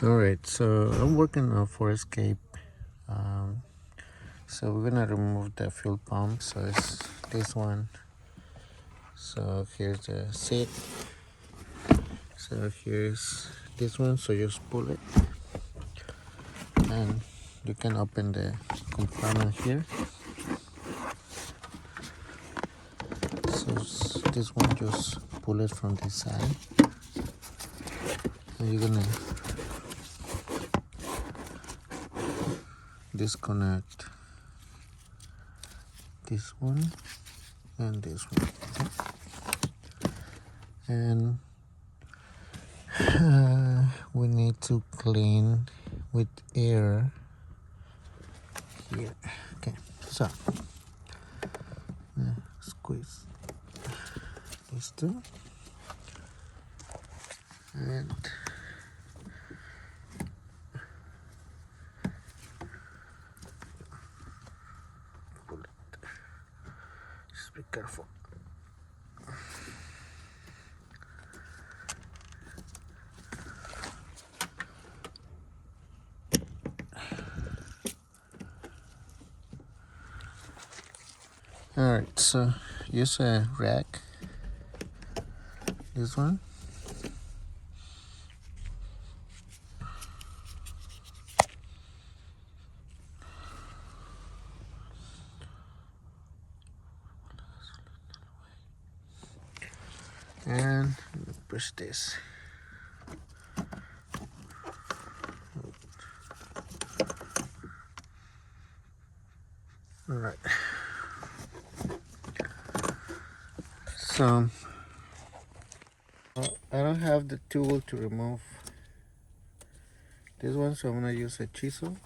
Alright, so I'm working on Forescape. Um, so we're gonna remove the fuel pump. So it's this one. So here's the seat. So here's this one. So just pull it, and you can open the compartment here. So this one, just pull it from this side, and you're gonna disconnect this one and this one, and we need to clean with air here. Okay, so squeeze these two, and pull it. Just be careful. Alright, so use a rack, this one, and push this. Alright, so I don't have the tool to remove this one, so I'm gonna use a chisel.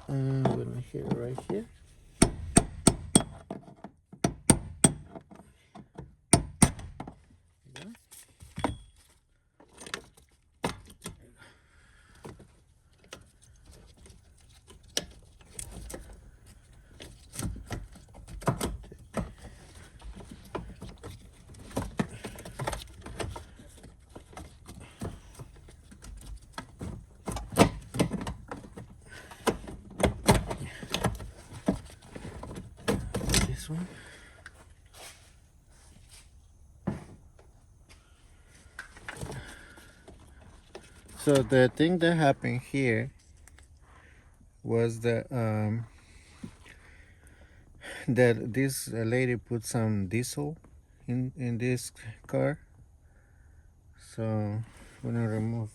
And I'm gonna hit it right here. This one. So the thing that happened here was that this lady put some diesel in this car. So I'm gonna remove.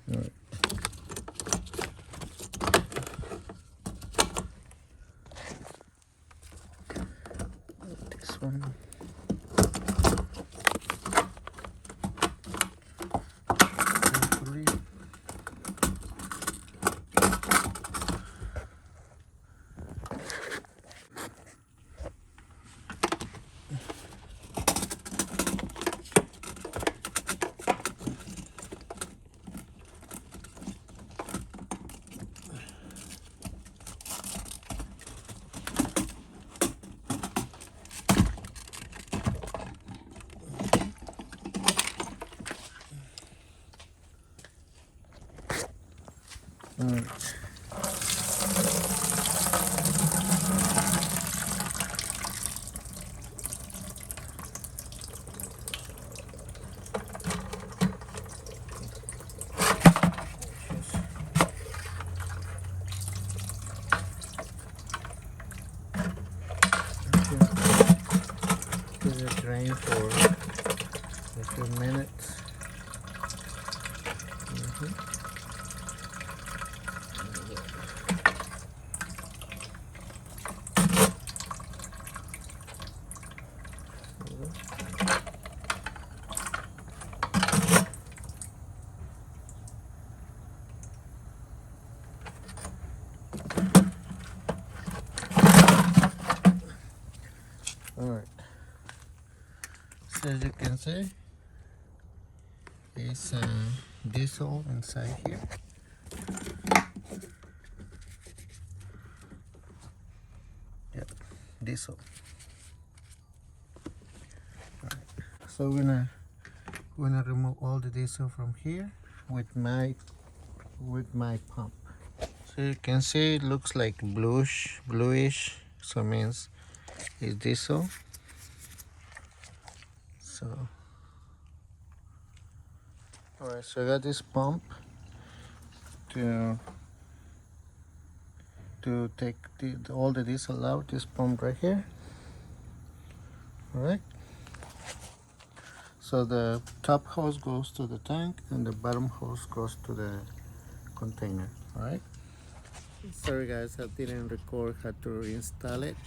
Alright. This one. Carefully. Alright. Let it drain for a few minutes. Alright. As you can see, it's diesel inside here. Yep, diesel. Alright. So we're gonna remove all the diesel from here with my pump. So you can see it looks like bluish, so means it's diesel. So alright, so I got this pump to take all the diesel out. This pump right here. Alright, so the top hose goes to the tank and the bottom hose goes to the container. Alright, sorry guys, I didn't record how to reinstall it,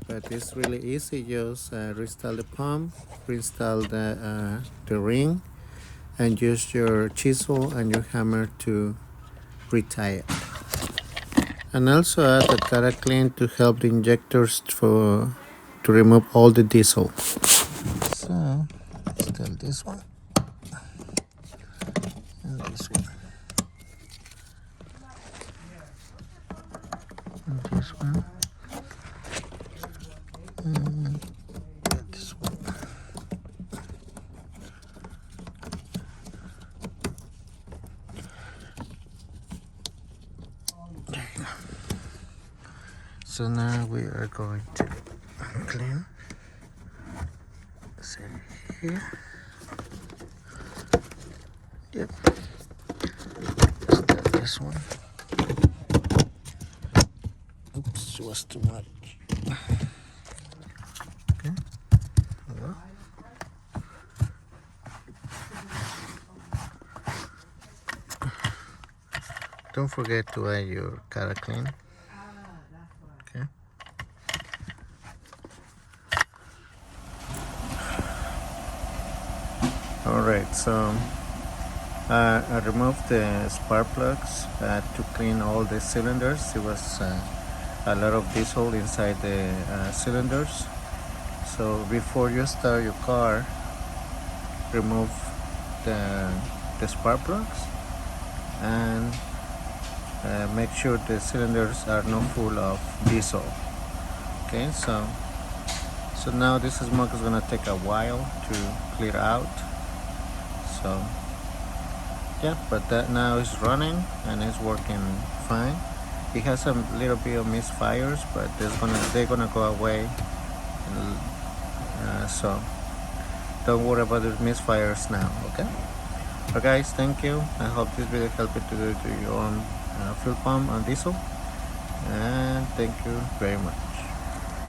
but it's really easy. Just reinstall the pump, reinstall the ring, and use your chisel and your hammer to retie it. And also add the Caraclean to help the injectors to remove all the diesel. So still this one and this one and this one and this one. There you go. So now we are going to clean. Set it here. Yep. Start this one. Oops, it was too much. Okay. Hello. Don't forget to add your Caraclean. Okay. Alright, so I removed the spark plugs to clean all the cylinders. It was a lot of diesel inside the cylinders. So before you start your car, remove the spark plugs and make sure the cylinders are not full of diesel. Okay, so now this smoke is gonna take a while to clear out. So yeah, but that now is running and it's working fine. It has a little bit of misfires, but they're gonna go away. So don't worry about the misfires now. Okay. So guys, thank you. I hope this video helped you to do your own fuel pump on diesel. And thank you very much.